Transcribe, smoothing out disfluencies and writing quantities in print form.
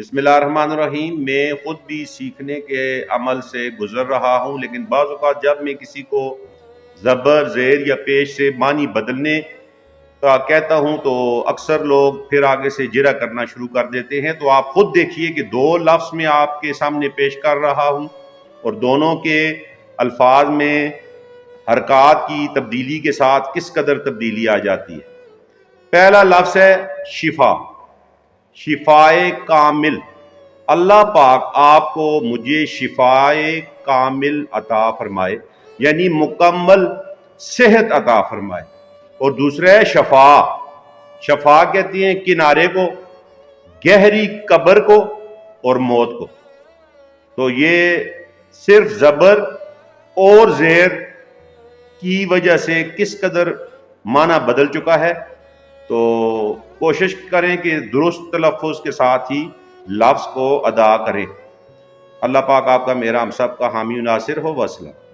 بسم اللہ الرحمن الرحیم۔ میں خود بھی سیکھنے کے عمل سے گزر رہا ہوں، لیکن بعض اوقات جب میں کسی کو زبر، زیر یا پیش سے معنی بدلنے کا کہتا ہوں تو اکثر لوگ پھر آگے سے جرا کرنا شروع کر دیتے ہیں۔ تو آپ خود دیکھیے کہ دو لفظ میں آپ کے سامنے پیش کر رہا ہوں اور دونوں کے الفاظ میں حرکات کی تبدیلی کے ساتھ کس قدر تبدیلی آ جاتی ہے۔ پہلا لفظ ہے شفا، شفائے کامل۔ اللہ پاک آپ کو مجھے شفائے کامل عطا فرمائے، یعنی مکمل صحت عطا فرمائے۔ اور دوسرا ہے شفا، شفا کہتی ہیں کنارے کو، گہری قبر کو اور موت کو۔ تو یہ صرف زبر اور زیر کی وجہ سے کس قدر معنی بدل چکا ہے۔ تو کوشش کریں کہ درست تلفظ کے ساتھ ہی لفظ کو ادا کریں۔ اللہ پاک آپ کا، میرا، ہم سب کا حامی و ناصر ہو۔ وسلام۔